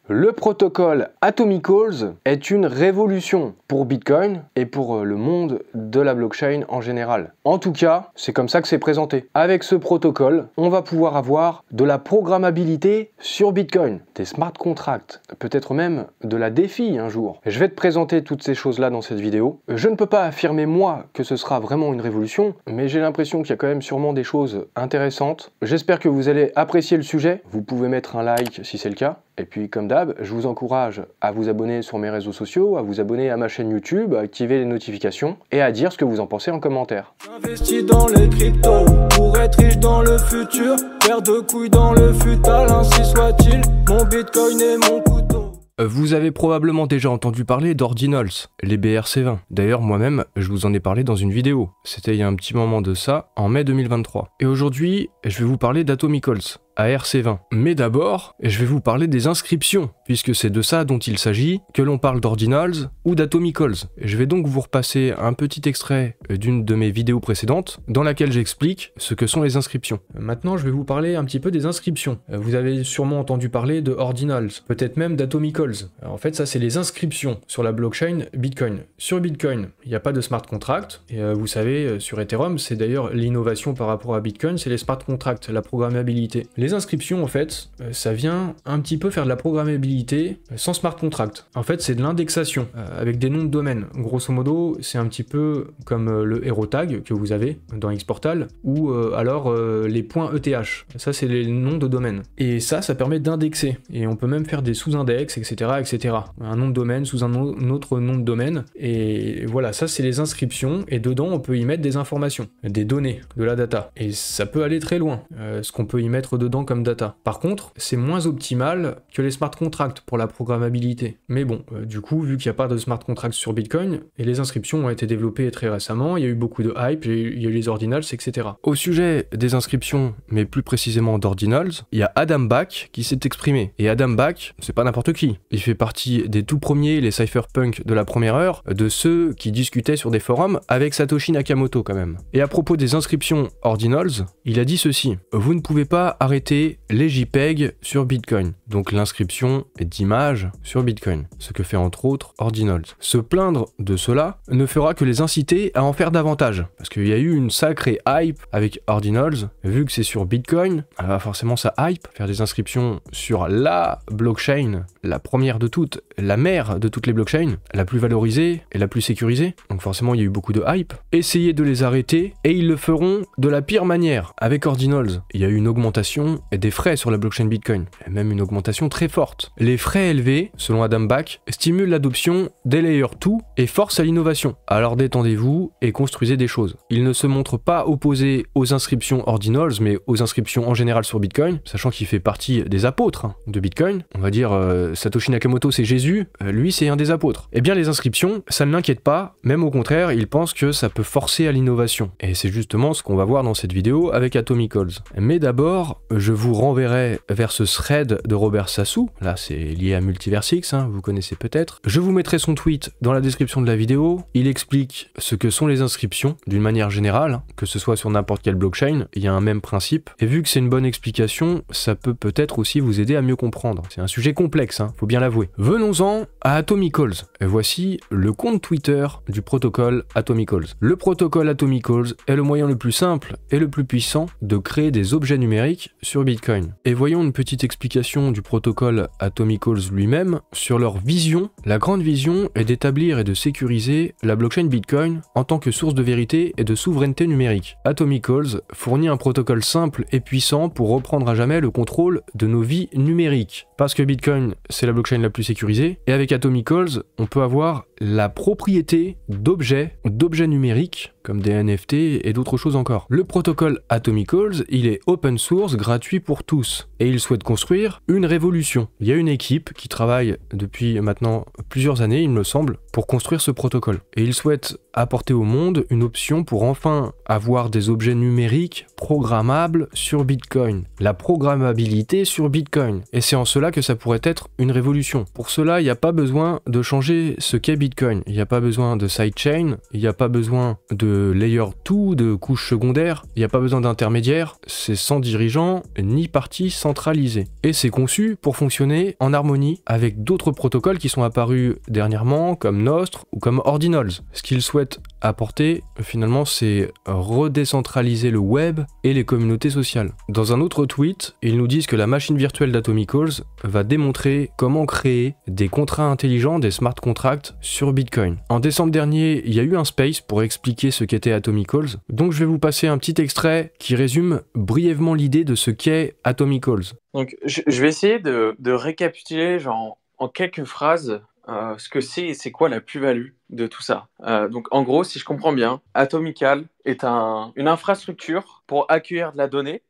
Le protocole Atomicals est une révolution pour Bitcoin et pour le monde de la blockchain en général. En tout cas, c'est comme ça que c'est présenté. Avec ce protocole, on va pouvoir avoir de la programmabilité sur Bitcoin, des smart contracts, peut-être même de la DeFi un jour. Je vais te présenter toutes ces choses-là dans cette vidéo. Je ne peux pas affirmer moi que ce sera vraiment une révolution, mais j'ai l'impression qu'il y a quand même sûrement des choses intéressantes. J'espère que vous allez apprécier le sujet. Vous pouvez mettre un like si c'est le cas. Et puis comme d'hab, je vous encourage à vous abonner sur mes réseaux sociaux, à vous abonner à ma chaîne YouTube, à activer les notifications et à dire ce que vous en pensez en commentaire. J'investis dans les cryptos pour être riche dans le futur, faire de couilles dans le futal, ainsi soit-il, mon Bitcoin est mon couteau. Vous avez probablement déjà entendu parler d'Ordinals, les BRC20. D'ailleurs, moi-même, je vous en ai parlé dans une vidéo. C'était il y a un petit moment de ça, en mai 2023. Et aujourd'hui, je vais vous parler d'Atomicals, ARC20. Mais d'abord, je vais vous parler des inscriptions, puisque c'est de ça dont il s'agit, que l'on parle d'Ordinals ou d'Atomicals. Je vais donc vous repasser un petit extrait d'une de mes vidéos précédentes, dans laquelle j'explique ce que sont les inscriptions. Maintenant, je vais vous parler un petit peu des inscriptions. Vous avez sûrement entendu parler de Ordinals, peut-être même d'Atomicals. En fait, ça c'est les inscriptions sur la blockchain Bitcoin. Sur Bitcoin, il n'y a pas de smart contract, et vous savez, sur Ethereum, c'est d'ailleurs l'innovation par rapport à Bitcoin, c'est les smart contracts, la programmabilité. Les inscriptions, en fait, ça vient un petit peu faire de la programmabilité sans smart contract. En fait, c'est de l'indexation avec des noms de domaine. Grosso modo, c'est un petit peu comme le hero tag que vous avez dans Xportal ou alors les points ETH. Ça, c'est les noms de domaine. Et ça permet d'indexer. Et on peut même faire des sous-index, etc., etc. Un nom de domaine sous un autre nom de domaine. Et voilà, ça, c'est les inscriptions. Et dedans, on peut y mettre des informations, des données, de la data. Et ça peut aller très loin, ce qu'on peut y mettre dedans comme data. Par contre, c'est moins optimal que les smart contracts pour la programmabilité. Mais bon, du coup, vu qu'il n'y a pas de smart contracts sur Bitcoin, et les inscriptions ont été développées très récemment, il y a eu beaucoup de hype, il y a eu les ordinals, etc. Au sujet des inscriptions, mais plus précisément d'ordinals, il y a Adam Back qui s'est exprimé. Et Adam Back, c'est pas n'importe qui. Il fait partie des tout premiers, les cypherpunks de la première heure, de ceux qui discutaient sur des forums avec Satoshi Nakamoto quand même. Et à propos des inscriptions ordinals, il a dit ceci: vous ne pouvez pas arrêter les JPEG sur Bitcoin, donc l'inscription d'images sur Bitcoin, ce que fait entre autres Ordinals. Se plaindre de cela ne fera que les inciter à en faire davantage, parce qu'il y a eu une sacrée hype avec Ordinals, vu que c'est sur Bitcoin, forcément ça hype, faire des inscriptions sur la blockchain, la première de toutes, la mère de toutes les blockchains, la plus valorisée et la plus sécurisée, donc forcément il y a eu beaucoup de hype. Essayez de les arrêter, et ils le feront de la pire manière. Avec Ordinals, il y a eu une augmentation et des frais sur la blockchain Bitcoin, et même une augmentation très forte. Les frais élevés, selon Adam Back, stimulent l'adoption des Layer 2 et forcent à l'innovation. Alors détendez-vous et construisez des choses. Il ne se montre pas opposé aux inscriptions Ordinals, mais aux inscriptions en général sur Bitcoin, sachant qu'il fait partie des apôtres de Bitcoin. On va dire Satoshi Nakamoto c'est Jésus, lui c'est un des apôtres. Eh bien les inscriptions, ça ne l'inquiète pas, même au contraire, il pense que ça peut forcer à l'innovation. Et c'est justement ce qu'on va voir dans cette vidéo avec Atomicals. Mais d'abord, je vous renverrai vers ce thread de Robert Sassou, là c'est lié à Multiversix, vous connaissez peut-être. Je vous mettrai son tweet dans la description de la vidéo, il explique ce que sont les inscriptions d'une manière générale, que ce soit sur n'importe quelle blockchain, il y a un même principe, et vu que c'est une bonne explication, ça peut peut-être aussi vous aider à mieux comprendre. C'est un sujet complexe, faut bien l'avouer. Venons-en à Atomicals, et voici le compte Twitter du protocole Atomicals. Le protocole Atomicals est le moyen le plus simple et le plus puissant de créer des objets numériques sur Bitcoin. Et voyons une petite explication du protocole Atomicals lui-même sur leur vision. La grande vision est d'établir et de sécuriser la blockchain Bitcoin en tant que source de vérité et de souveraineté numérique. Atomicals fournit un protocole simple et puissant pour reprendre à jamais le contrôle de nos vies numériques. Parce que Bitcoin, c'est la blockchain la plus sécurisée, et avec Atomicals, on peut avoir la propriété d'objets numériques, comme des NFT et d'autres choses encore. Le protocole Atomicals, il est open source, gratuit pour tous, et il souhaite construire une révolution. Il y a une équipe qui travaille depuis maintenant plusieurs années, il me semble, pour construire ce protocole. Et il souhaite apporter au monde une option pour enfin avoir des objets numériques programmables sur Bitcoin. La programmabilité sur Bitcoin. Et c'est en cela que ça pourrait être une révolution. Pour cela, il n'y a pas besoin de changer ce qu'est Bitcoin. Il n'y a pas besoin de sidechain, il n'y a pas besoin de layer 2, de couches secondaires, il n'y a pas besoin d'intermédiaires, c'est sans dirigeant ni partie centralisée. Et c'est conçu pour fonctionner en harmonie avec d'autres protocoles qui sont apparus dernièrement, comme Nostr ou comme Ordinals. Ce qu'ils souhaitent apporter, finalement, c'est redécentraliser le web et les communautés sociales. Dans un autre tweet, ils nous disent que la machine virtuelle d'Atomicals va démontrer comment créer des contrats intelligents, des smart contracts sur Bitcoin. En décembre dernier, il y a eu un space pour expliquer ce qu'était Atomicals, donc je vais vous passer un petit extrait qui résume brièvement l'idée de ce qu'est Atomicals. Donc je vais essayer de récapituler genre, en quelques phrases ce que c'est et c'est quoi la plus-value de tout ça. Donc en gros, si je comprends bien, Atomical est une infrastructure pour accueillir de la donnée,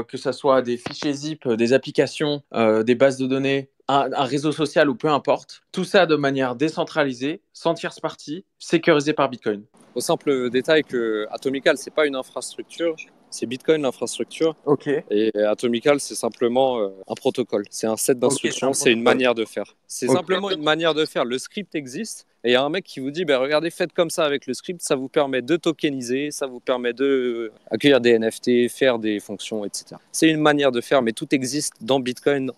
que ce soit des fichiers zip, des applications, des bases de données, un réseau social ou peu importe, tout ça de manière décentralisée, sans tierce partie, sécurisé par Bitcoin. Au simple détail que Atomical, c'est pas une infrastructure, c'est Bitcoin l'infrastructure. Ok. Et Atomical, c'est simplement un protocole. C'est un set d'instructions, c'est une manière de faire. C'est simplement une manière de faire. Le script existe et il y a un mec qui vous dit regardez, faites comme ça avec le script, ça vous permet de tokeniser, ça vous permet de accueillir des NFT, faire des fonctions, etc. C'est une manière de faire, mais tout existe dans Bitcoin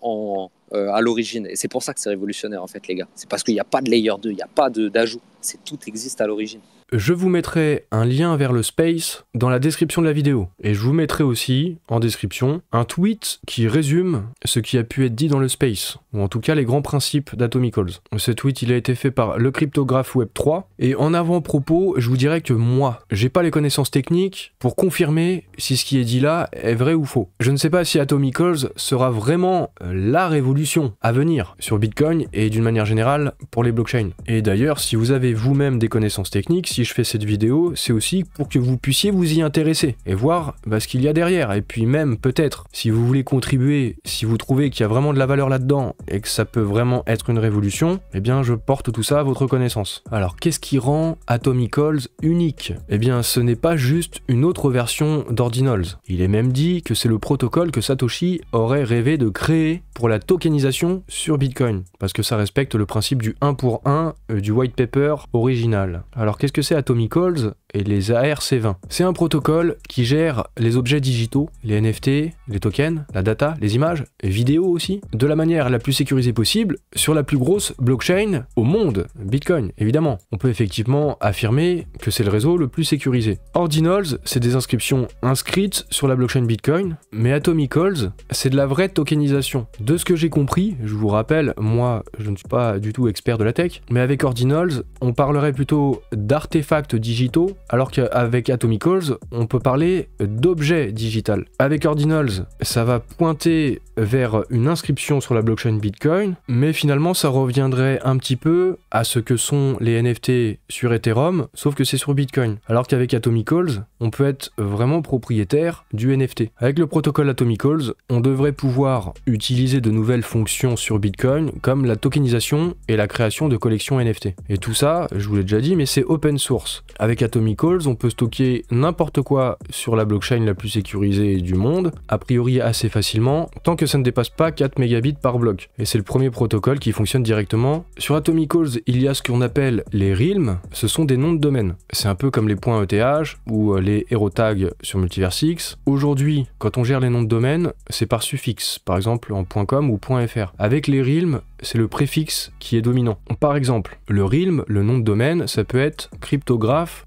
à l'origine. Et c'est pour ça que c'est révolutionnaire, en fait, les gars. C'est parce qu'il n'y a pas de layer 2, il n'y a pas d'ajout. Tout existe à l'origine. Je vous mettrai un lien vers le space dans la description de la vidéo. Et je vous mettrai aussi, en description, un tweet qui résume ce qui a pu être dit dans le space, ou en tout cas les grands principes d'Atomicals. Ce tweet, il a été fait par le cryptographe Web3, et en avant-propos, je vous dirais que moi, j'ai pas les connaissances techniques pour confirmer si ce qui est dit là est vrai ou faux. Je ne sais pas si Atomicals sera vraiment la révolution à venir sur Bitcoin et d'une manière générale pour les blockchains. Et d'ailleurs, si vous avez vous-même des connaissances techniques, si je fais cette vidéo, c'est aussi pour que vous puissiez vous y intéresser et voir ce qu'il y a derrière. Et puis même, peut-être, si vous voulez contribuer, si vous trouvez qu'il y a vraiment de la valeur là-dedans et que ça peut vraiment être une révolution, eh bien je porte tout ça à votre connaissance. Alors, qu'est-ce qui rend Atomicals unique? Eh bien, ce n'est pas juste une autre version d'Ordinals. Il est même dit que c'est le protocole que Satoshi aurait rêvé de créer pour la tokenisation sur Bitcoin, parce que ça respecte le principe du 1 pour 1 du white paper original. Alors qu'est-ce que c'est Atomicals et les ARC20? C'est un protocole qui gère les objets digitaux, les NFT, les tokens, la data, les images, les vidéos aussi, de la manière la plus sécurisée possible sur la plus grosse blockchain au monde, Bitcoin, évidemment. On peut effectivement affirmer que c'est le réseau le plus sécurisé. Ordinals, c'est des inscriptions inscrites sur la blockchain Bitcoin, mais Atomicals, c'est de la vraie tokenisation. De ce que j'ai compris, je vous rappelle, moi, je ne suis pas du tout expert de la tech, mais avec Ordinals, on parlerait plutôt d'artefacts digitaux, alors qu'avec Atomicals, on peut parler d'objets digital. Avec Ordinals, ça va pointer vers une inscription sur la blockchain Bitcoin, mais finalement, ça reviendrait un petit peu à ce que sont les NFT sur Ethereum, sauf que c'est sur Bitcoin. Alors qu'avec Atomicals, on peut être vraiment propriétaire du NFT. Avec le protocole Atomicals, on devrait pouvoir utiliser de nouvelles fonctions sur Bitcoin, comme la tokenisation et la création de collections NFT. Et tout ça, je vous l'ai déjà dit, mais c'est open source. Avec Atomicals, on peut stocker n'importe quoi sur la blockchain la plus sécurisée du monde, a priori assez facilement, tant que ça ne dépasse pas 4 mégabits par bloc. Et c'est le premier protocole qui fonctionne directement. Sur Atomicals, il y a ce qu'on appelle les realms, ce sont des noms de domaine. C'est un peu comme les points ETH ou les hero tags sur Multiversix. Aujourd'hui, quand on gère les noms de domaine, c'est par suffixe, par exemple en .com ou .fr. Avec les realms, c'est le préfixe qui est dominant. Par exemple, le realm, le nom de domaine, ça peut être cryptographe.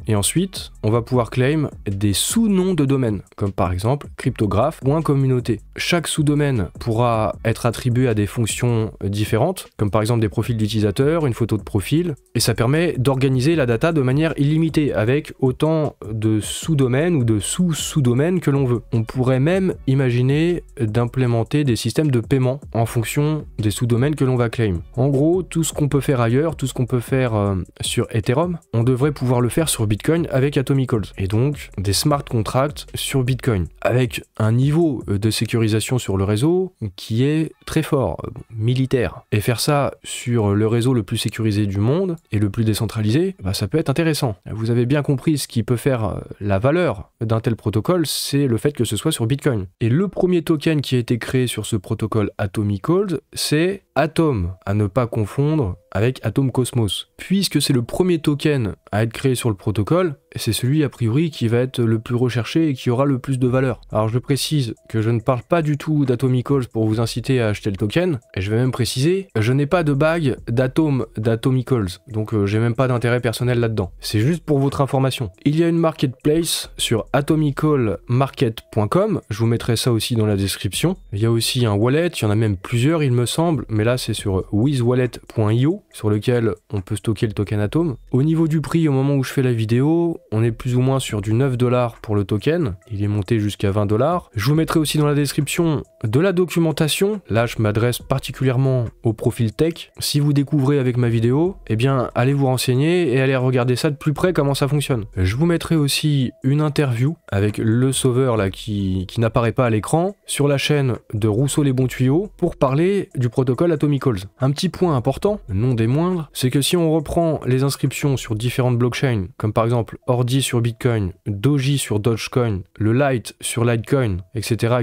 Et ensuite, on va pouvoir claim des sous-noms de domaine, comme par exemple cryptographe.communauté. Chaque sous-domaine pourra être attribué à des fonctions différentes, comme par exemple des profils d'utilisateurs, une photo de profil, et ça permet d'organiser la data de manière illimitée, avec autant de sous-domaines ou de sous-sous-domaines que l'on veut. On pourrait même imaginer d'implémenter des systèmes de paiement en fonction des sous-domaines que l'on va claim. En gros, tout ce qu'on peut faire ailleurs, tout ce qu'on peut faire sur Ethereum, on devrait pouvoir le faire faire sur Bitcoin avec Atomicals, et donc des smart contracts sur Bitcoin, avec un niveau de sécurisation sur le réseau qui est très fort, militaire. Et faire ça sur le réseau le plus sécurisé du monde et le plus décentralisé, ça peut être intéressant. Vous avez bien compris ce qui peut faire la valeur d'un tel protocole, c'est le fait que ce soit sur Bitcoin. Et le premier token qui a été créé sur ce protocole Atomicals, c'est Atom, à ne pas confondre avec Atom Cosmos. Puisque c'est le premier token à être créé sur le protocole, c'est celui a priori qui va être le plus recherché et qui aura le plus de valeur. Alors je précise que je ne parle pas du tout d'Atomicals pour vous inciter à acheter le token, et je vais même préciser, je n'ai pas de bague d'Atomicals, donc j'ai même pas d'intérêt personnel là-dedans. C'est juste pour votre information. Il y a une marketplace sur atomicalmarket.com, je vous mettrai ça aussi dans la description. Il y a aussi un wallet, il y en a même plusieurs il me semble, mais là c'est sur wizwallet.io, sur lequel on peut stocker le token Atom. Au niveau du prix, au moment où je fais la vidéo, on est plus ou moins sur du 9 $ pour le token, il est monté jusqu'à 20 $. Je vous mettrai aussi dans la description de la documentation, là je m'adresse particulièrement au profil tech. Si vous découvrez avec ma vidéo, eh bien allez vous renseigner et allez regarder ça de plus près comment ça fonctionne. Je vous mettrai aussi une interview avec le sauveur là qui n'apparaît pas à l'écran sur la chaîne de Rousseau les bons tuyaux pour parler du protocole Atomicals. Un petit point important, non des moindres, c'est que si on reprend les inscriptions sur différentes blockchains, comme par exemple Ordi sur Bitcoin, Doji sur Dogecoin, le Lite sur Litecoin, etc.,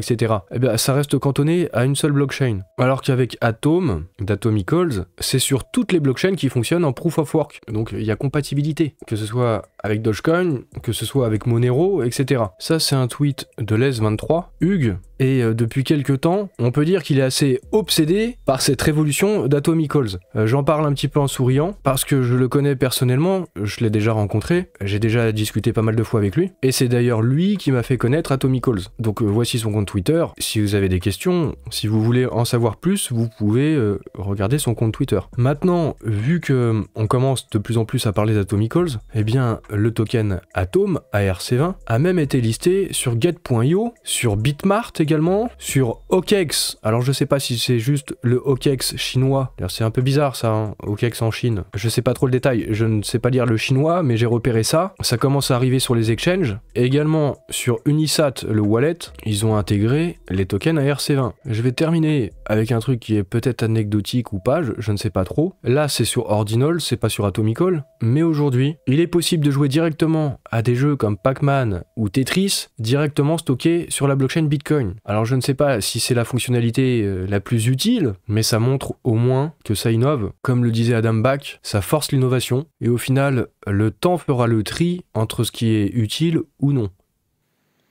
eh bien ça reste cantonné à une seule blockchain. Alors qu'avec Atom, d'Atomicals, c'est sur toutes les blockchains qui fonctionnent en Proof of Work. Donc il y a compatibilité, que ce soit avec Dogecoin, que ce soit avec Monero, etc. Ça c'est un tweet de Les23, Hugues, et depuis quelques temps, on peut dire qu'il est assez obsédé par cette révolution d'Atomicals. J'en parle un petit peu en souriant, parce que je le connais personnellement, je l'ai déjà rencontré, j'ai déjà discuté pas mal de fois avec lui, et c'est d'ailleurs lui qui m'a fait connaître Atomicals. Donc voici son compte Twitter, si vous avez des questions, si vous voulez en savoir plus, vous pouvez regarder son compte Twitter. Maintenant, vu que on commence de plus en plus à parler d'Atomicals, eh bien le token Atom, ARC20, a même été listé sur Get.io, sur Bitmart également, sur OKEx. Alors je sais pas si c'est juste le OKEx chinois, c'est un peu bizarre ça, hein, OKEx en Chine. Je sais pas trop le détail, je ne sais pas lire le chinois, mais j'ai repéré ça. Ça commence à arriver sur les exchanges. Et également sur Unisat, le wallet, ils ont intégré les tokens ARC20. Je vais terminer avec un truc qui est peut-être anecdotique ou pas, je ne sais pas trop. Là c'est sur Ordinals, c'est pas sur Atomical, mais aujourd'hui, il est possible de jouer directement à des jeux comme Pac-Man ou Tetris, directement stockés sur la blockchain Bitcoin. Alors je ne sais pas si c'est la fonctionnalité la plus utile, mais ça montre au moins que ça innove. Comme le disait Adam Back, ça force l'innovation, et au final, le temps fera le tri entre ce qui est utile ou non.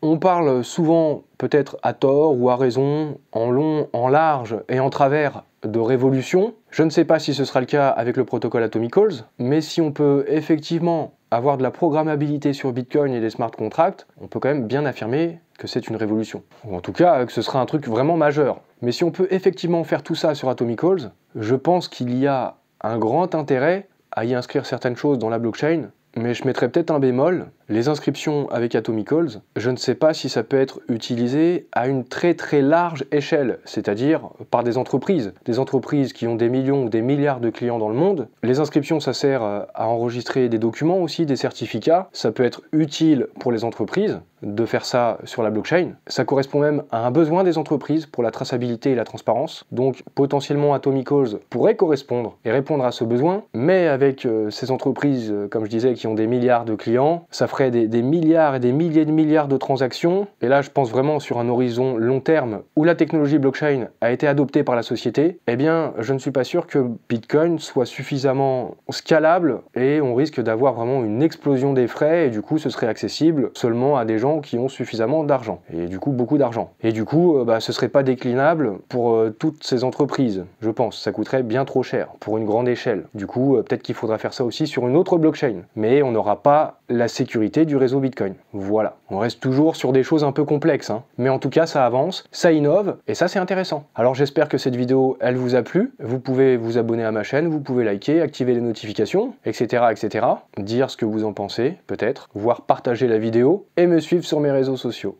On parle souvent, peut-être à tort ou à raison, en long, en large et en travers de révolution. Je ne sais pas si ce sera le cas avec le protocole Atomicals, mais si on peut effectivement avoir de la programmabilité sur Bitcoin et des smart contracts, on peut quand même bien affirmer que c'est une révolution. Ou en tout cas, que ce sera un truc vraiment majeur. Mais si on peut effectivement faire tout ça sur Atomicals, je pense qu'il y a un grand intérêt à y inscrire certaines choses dans la blockchain, mais je mettrais peut-être un bémol. Les inscriptions avec Atomicals, je ne sais pas si ça peut être utilisé à une très très large échelle, c'est-à-dire par des entreprises qui ont des millions ou des milliards de clients dans le monde. Les inscriptions, ça sert à enregistrer des documents aussi, des certificats, ça peut être utile pour les entreprises de faire ça sur la blockchain. Ça correspond même à un besoin des entreprises pour la traçabilité et la transparence, donc potentiellement Atomicals pourrait correspondre et répondre à ce besoin, mais avec ces entreprises, comme je disais, qui ont des milliards de clients, ça ferait des milliards et des milliers de milliards de transactions, et là je pense vraiment sur un horizon long terme où la technologie blockchain a été adoptée par la société, eh bien je ne suis pas sûr que Bitcoin soit suffisamment scalable, et on risque d'avoir vraiment une explosion des frais, et du coup ce serait accessible seulement à des gens qui ont suffisamment d'argent, et du coup beaucoup d'argent. Et du coup ce serait pas déclinable pour toutes ces entreprises, je pense, ça coûterait bien trop cher pour une grande échelle. Du coup peut-être qu'il faudra faire ça aussi sur une autre blockchain, mais on n'aura pas la sécurité du réseau Bitcoin. Voilà. On reste toujours sur des choses un peu complexes, hein. Mais en tout cas, ça avance, ça innove, et ça, c'est intéressant. Alors j'espère que cette vidéo, elle vous a plu. Vous pouvez vous abonner à ma chaîne, vous pouvez liker, activer les notifications, etc., etc. Dire ce que vous en pensez, peut-être, voire partager la vidéo, et me suivre sur mes réseaux sociaux.